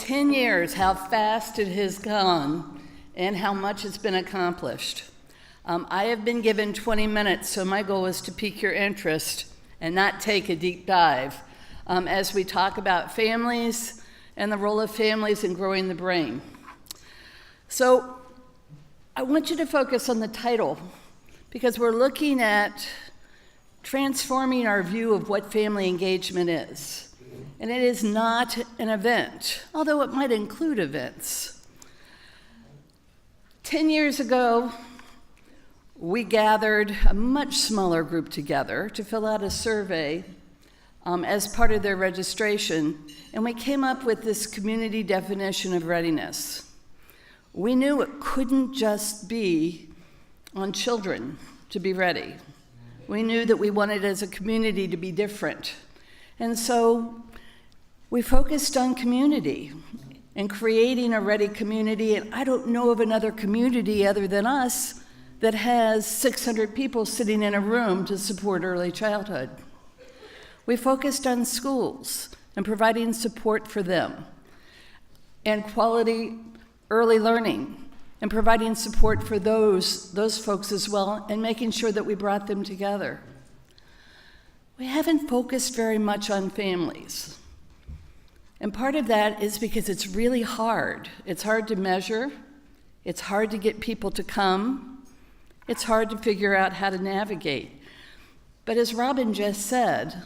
10 years, how fast it has gone and how much has been accomplished. I have been given 20 minutes, so my goal is to pique your interest and not take a deep dive as we talk about families and the role of families in growing the brain. So I want you to focus on the title because we're looking at transforming our view of what family engagement is. And it is not an event, although it might include events. 10 years ago, we gathered a much smaller group together to fill out a survey as part of their registration, and we came up with this community definition of readiness. We knew it couldn't just be on children to be ready. We knew that we wanted as a community to be different. And so we focused on community and creating a ready community, and I don't know of another community other than us that has 600 people sitting in a room to support early childhood. We focused on schools and providing support for them, and quality early learning, and providing support for those folks as well, and making sure that we brought them together. We haven't focused very much on families. And part of that is because it's really hard. It's hard to measure. It's hard to get people to come. It's hard to figure out how to navigate. But as Robin just said,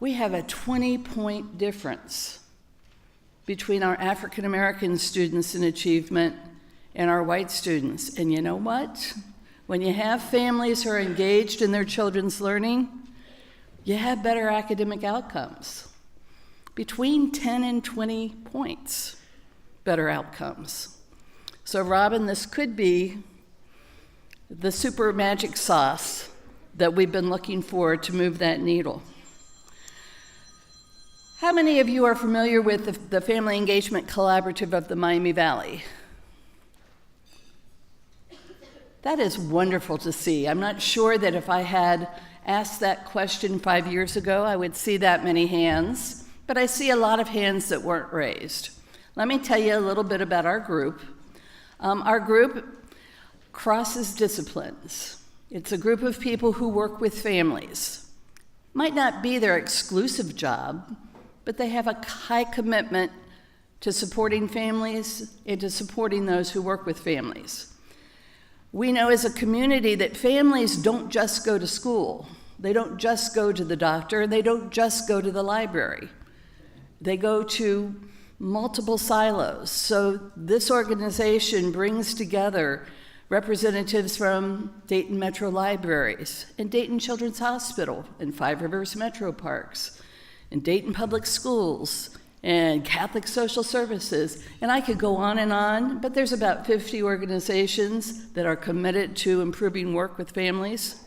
we have a 20-point difference between our African American students in achievement and our white students. And you know what? When you have families who are engaged in their children's learning, you have better academic outcomes. Between 10 and 20 points, better outcomes. So Robin, this could be the super magic sauce that we've been looking for to move that needle. How many of you are familiar with the Family Engagement Collaborative of the Miami Valley? That is wonderful to see. I'm not sure that if I had asked that question 5 years ago, I would see that many hands, but I see a lot of hands that weren't raised. Let me tell you a little bit about our group. Our group crosses disciplines. It's a group of people who work with families. Might not be their exclusive job, but they have a high commitment to supporting families and to supporting those who work with families. We know as a community that families don't just go to school. They don't just go to the doctor. They don't just go to the library. They go to multiple silos. So this organization brings together representatives from Dayton Metro Libraries and Dayton Children's Hospital and Five Rivers Metro Parks and Dayton Public Schools and Catholic Social Services, and I could go on, but there's about 50 organizations that are committed to improving work with families.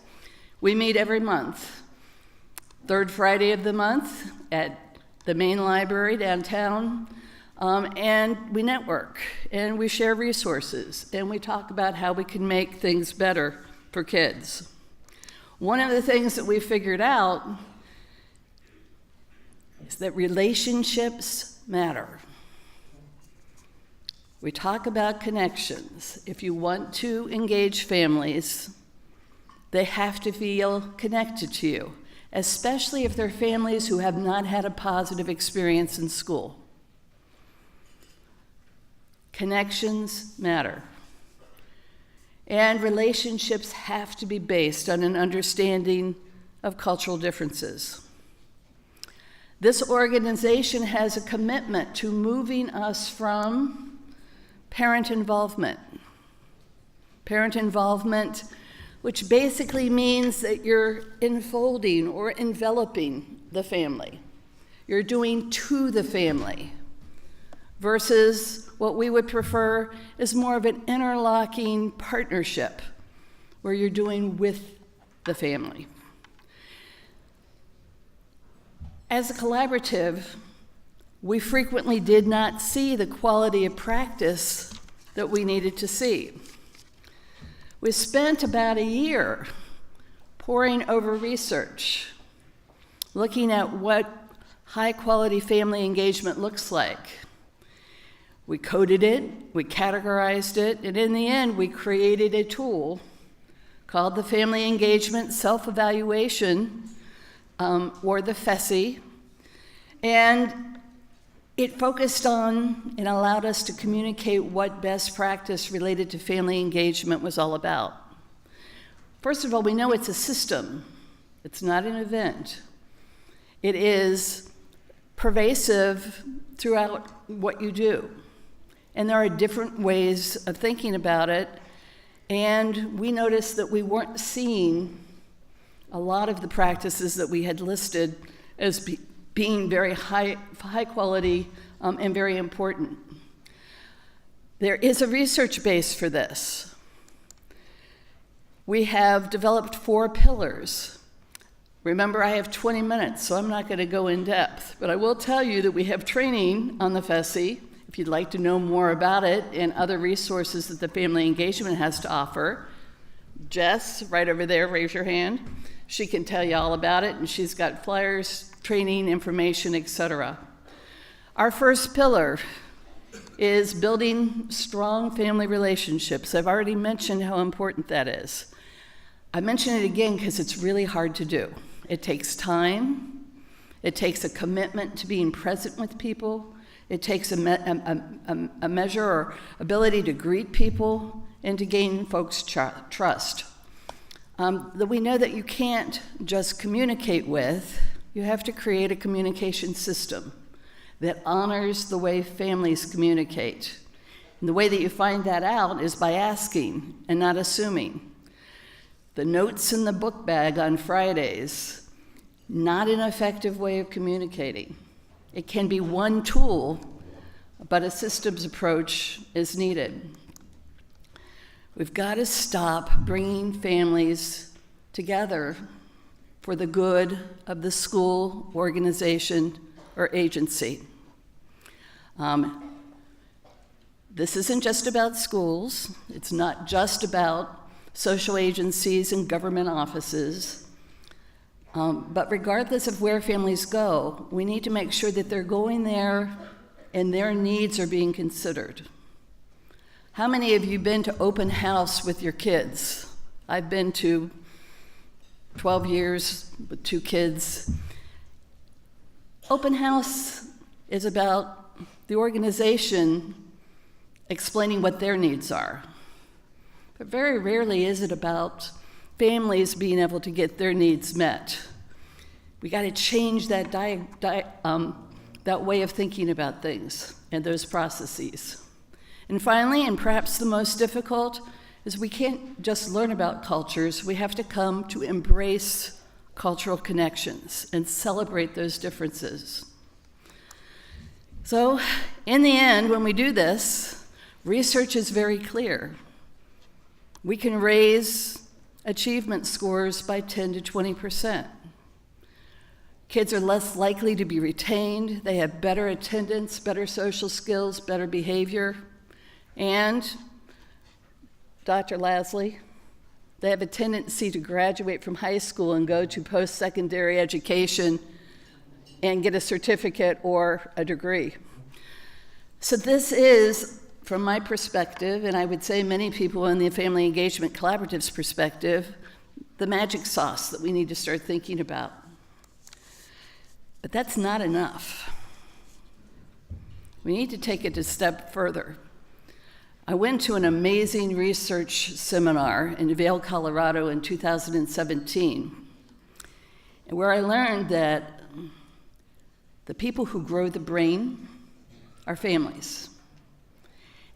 We meet every month, third Friday of the month at the main library downtown, and we network, and we share resources, and we talk about how we can make things better for kids. One of the things that we figured out is that relationships matter. We talk about connections. If you want to engage families, they have to feel connected to you, especially if they're families who have not had a positive experience in school. Connections matter. And relationships have to be based on an understanding of cultural differences. This organization has a commitment to moving us from parent involvement, which basically means that you're enfolding or enveloping the family. You're doing to the family, versus what we would prefer is more of an interlocking partnership where you're doing with the family. As a collaborative, we frequently did not see the quality of practice that we needed to see. We spent about a year poring over research, looking at what high-quality family engagement looks like. We coded it, we categorized it, and in the end, we created a tool called the Family Engagement Self-Evaluation, or the FESI, and it focused on and allowed us to communicate what best practice related to family engagement was all about. First of all, we know it's a system. It's not an event. It is pervasive throughout what you do. And there are different ways of thinking about it. And we noticed that we weren't seeing a lot of the practices that we had listed as being very high quality and very important. There is a research base for this. We have developed 4 pillars. Remember, I have 20 minutes, so I'm not going to go in depth, but I will tell you that we have training on the FESI, if you'd like to know more about it, and other resources that the Family Engagement has to offer. Jess, right over there, raise your hand. She can tell you all about it, and she's got flyers, training, information, etc. Our first pillar is building strong family relationships. I've already mentioned how important that is. I mention it again because it's really hard to do. It takes time. It takes a commitment to being present with people. It takes a measure or ability to greet people and to gain folks' trust. That we know that you can't just communicate with, you have to create a communication system that honors the way families communicate. And the way that you find that out is by asking and not assuming. The notes in the book bag on Fridays, not an effective way of communicating. It can be one tool, but a systems approach is needed. We've got to stop bringing families together for the good of the school, organization, or agency. This isn't just about schools. It's not just about social agencies and government offices. But regardless of where families go, we need to make sure that they're going there and their needs are being considered. How many of you been to open house with your kids? I've been to 12 years with 2 kids. Open house is about the organization explaining what their needs are. But very rarely is it about families being able to get their needs met. We got to change that that way of thinking about things and those processes. And finally, and perhaps the most difficult, is we can't just learn about cultures. We have to come to embrace cultural connections and celebrate those differences. So, in the end, when we do this, research is very clear. We can raise achievement scores by 10 to 20%. Kids are less likely to be retained. They have better attendance, better social skills, better behavior. And, Dr. Lasley, they have a tendency to graduate from high school and go to post-secondary education and get a certificate or a degree. So this is, from my perspective, and I would say many people in the Family Engagement Collaborative's perspective, the magic sauce that we need to start thinking about. But that's not enough. We need to take it a step further. I went to an amazing research seminar in Vail, Colorado in 2017, where I learned that the people who grow the brain are families.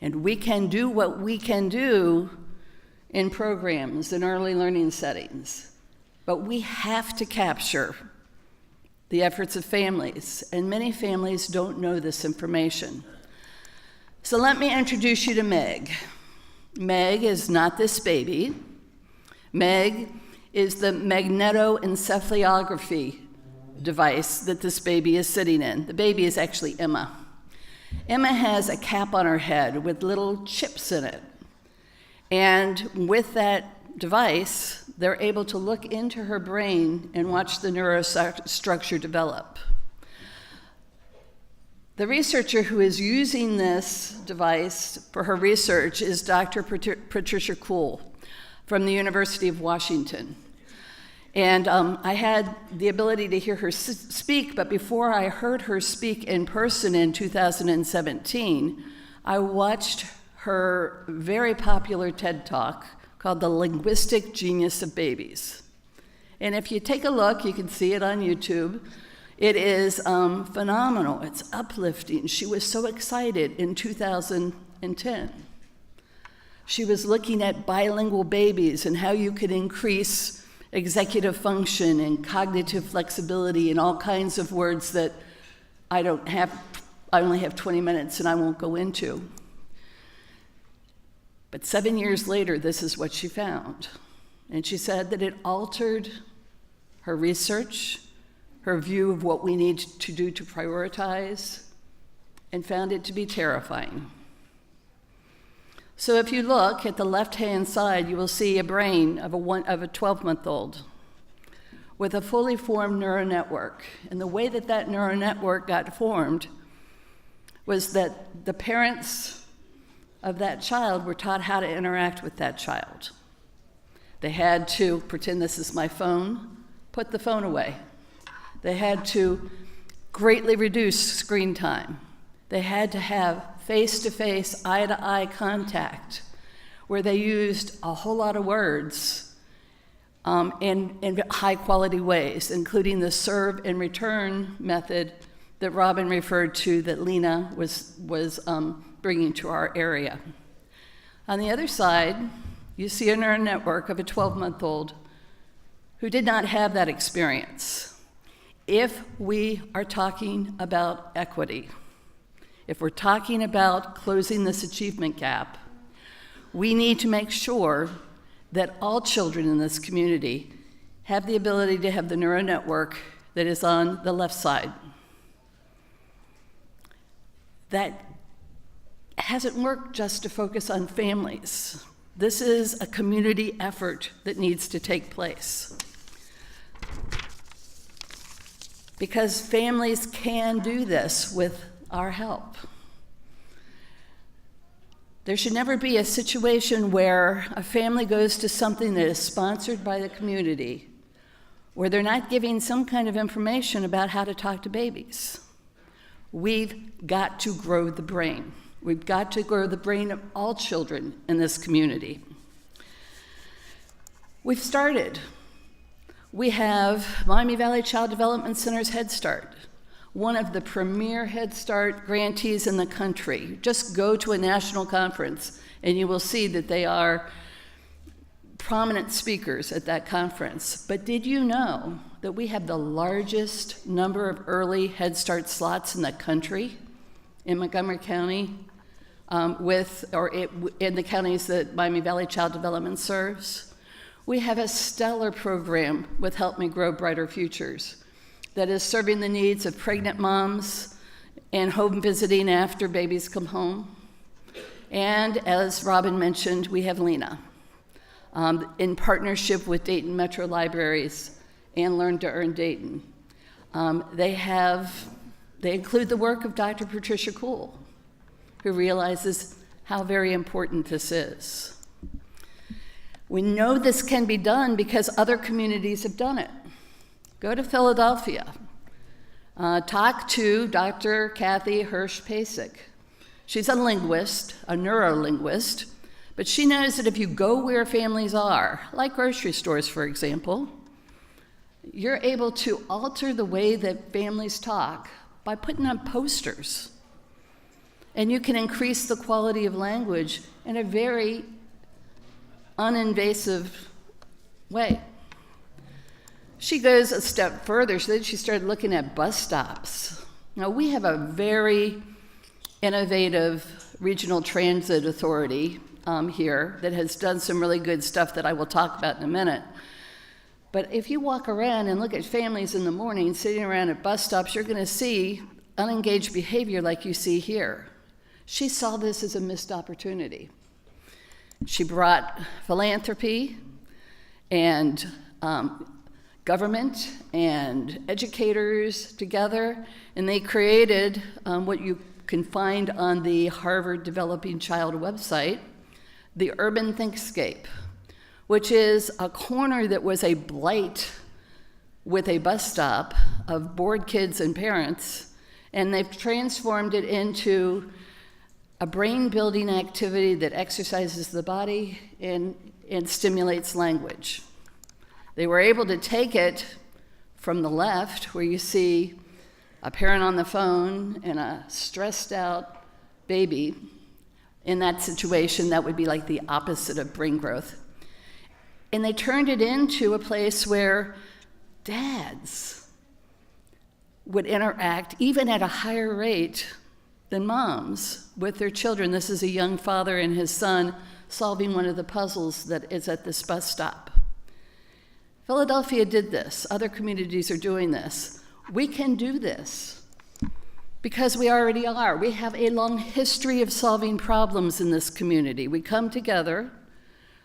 And we can do what we can do in programs, in early learning settings, but we have to capture the efforts of families, and many families don't know this information. So let me introduce you to Meg. Meg is not this baby. Meg is the magnetoencephalography device that this baby is sitting in. The baby is actually Emma. Emma has a cap on her head with little chips in it. And with that device, they're able to look into her brain and watch the neurostructure develop. The researcher who is using this device for her research is Dr. Patricia Kuhl from the University of Washington. And I had the ability to hear her speak, but before I heard her speak in person in 2017, I watched her very popular TED Talk called The Linguistic Genius of Babies. And if you take a look, you can see it on YouTube. It is phenomenal. It's uplifting. She was so excited in 2010. She was looking at bilingual babies and how you could increase executive function and cognitive flexibility and all kinds of words that I only have 20 minutes and I won't go into. But 7 years later, this is what she found. And she said that it altered her research, her view of what we need to do to prioritize, and found it to be terrifying. So if you look at the left-hand side, you will see a brain of a 12-month-old with a fully formed neural network. And the way that that neural network got formed was that the parents of that child were taught how to interact with that child. They had to pretend this is my phone, put the phone away. They had to greatly reduce screen time. They had to have face-to-face, eye-to-eye contact, where they used a whole lot of words in high-quality ways, including the serve and return method that Robin referred to that Lena was bringing to our area. On the other side, you see a neural network of a 12-month-old who did not have that experience. If we are talking about equity, if we're talking about closing this achievement gap, we need to make sure that all children in this community have the ability to have the neural network that is on the left side. That hasn't worked just to focus on families. This is a community effort that needs to take place. Because families can do this with our help. There should never be a situation where a family goes to something that is sponsored by the community, where they're not giving some kind of information about how to talk to babies. We've got to grow the brain. We've got to grow the brain of all children in this community. We've started. We have Miami Valley Child Development Center's Head Start, one of the premier Head Start grantees in the country. Just go to a national conference and you will see that they are prominent speakers at that conference. But did you know that we have the largest number of early Head Start slots in the country in Montgomery County, in the counties that Miami Valley Child Development serves? We have a stellar program with Help Me Grow Brighter Futures that is serving the needs of pregnant moms and home visiting after babies come home. And as Robin mentioned, we have Lena in partnership with Dayton Metro Libraries and Learn to Earn Dayton. They include the work of Dr. Patricia Kuhl, who realizes how very important this is. We know this can be done because other communities have done it. Go to Philadelphia. Talk to Dr. Kathy Hirsch-Pasek. She's a linguist, a neurolinguist, but she knows that if you go where families are, like grocery stores, for example, you're able to alter the way that families talk by putting on posters. And you can increase the quality of language in a very uninvasive way. She goes a step further. She started looking at bus stops. Now, we have a very innovative regional transit authority here that has done some really good stuff that I will talk about in a minute. But if you walk around and look at families in the morning sitting around at bus stops, you're going to see unengaged behavior like you see here. She saw this as a missed opportunity. She brought philanthropy and government and educators together, and they created what you can find on the Harvard Developing Child website, the Urban Thinkscape, which is a corner that was a blight with a bus stop of bored kids and parents, and they've transformed it into a brain-building activity that exercises the body and stimulates language. They were able to take it from the left, where you see a parent on the phone and a stressed out baby. In that situation, that would be like the opposite of brain growth. And they turned it into a place where dads would interact, even at a higher rate than moms, with their children. This is a young father and his son solving one of the puzzles that is at this bus stop. Philadelphia did this. Other communities are doing this. We can do this because we already are. We have a long history of solving problems in this community. We come together.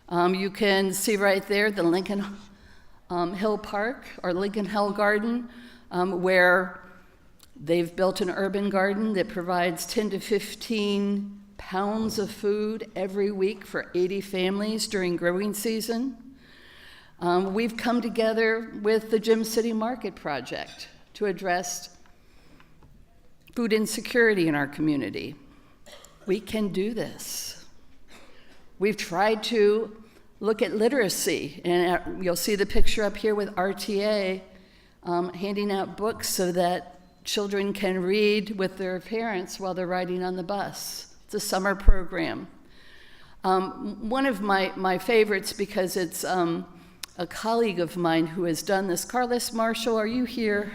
You can see right there the Lincoln Hill Park or Lincoln Hill Garden, where they've built an urban garden that provides 10 to 15 pounds of food every week for 80 families during growing season. We've come together with the Gym City Market Project to address food insecurity in our community. We can do this. We've tried to look at literacy, and you'll see the picture up here with RTA handing out books so that children can read with their parents while they're riding on the bus. It's a summer program. One of my favorites, because it's a colleague of mine who has done this. Carlos Marshall, are you here?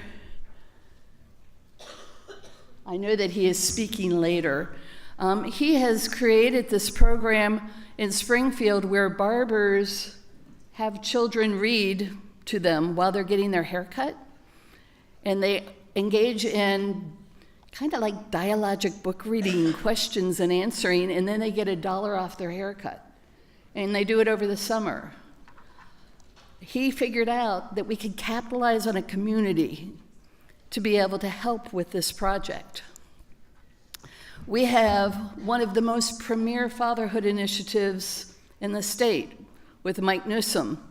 I know that he is speaking later. He has created this program in Springfield where barbers have children read to them while they're getting their hair cut. And they engage in kind of like dialogic book reading, questions and answering, and then they get $1 off their haircut. And they do it over the summer. He figured out that we could capitalize on a community to be able to help with this project. We have one of the most premier fatherhood initiatives in the state with Mike Newsom,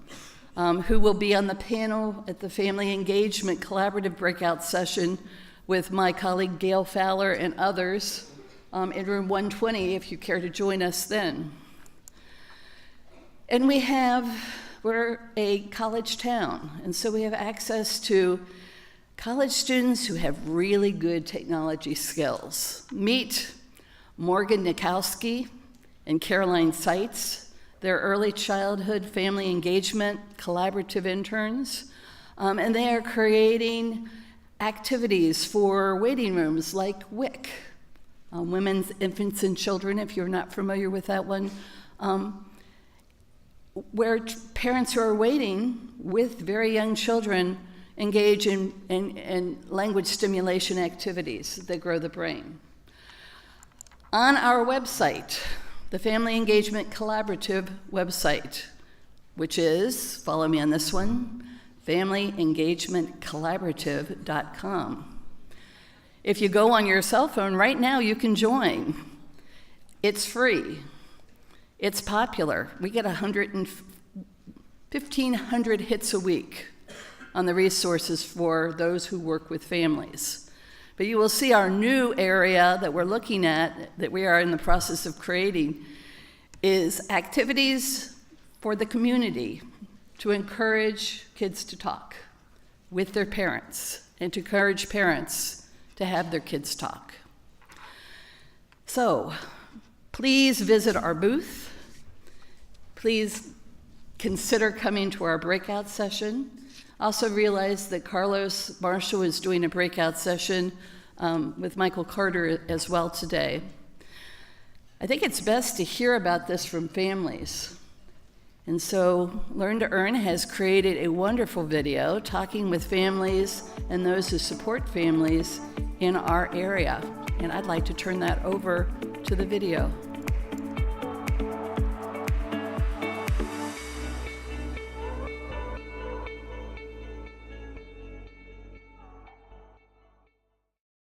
who will be on the panel at the Family Engagement Collaborative Breakout Session with my colleague Gail Fowler and others in room 120 if you care to join us then. And we're a college town, and so we have access to college students who have really good technology skills. Meet Morgan Nikowski and Caroline Seitz. They're early childhood family engagement collaborative interns, and they are creating activities for waiting rooms like WIC, Women's, Infants, and Children, if you're not familiar with that one, where parents who are waiting with very young children engage in language stimulation activities that grow the brain. On our website, the Family Engagement Collaborative website, which is, follow me on this one, familyengagementcollaborative.com. If you go on your cell phone right now, you can join. It's free. It's popular. We get 1,500 hits a week on the resources for those who work with families. But you will see our new area that we're looking at, that we are in the process of creating, is activities for the community to encourage kids to talk with their parents and to encourage parents to have their kids talk. So please visit our booth. Please consider coming to our breakout session. Also realize that Carlos Marshall is doing a breakout session with Michael Carter as well today. I think it's best to hear about this from families. And so Learn to Earn has created a wonderful video talking with families and those who support families in our area. And I'd like to turn that over to the video.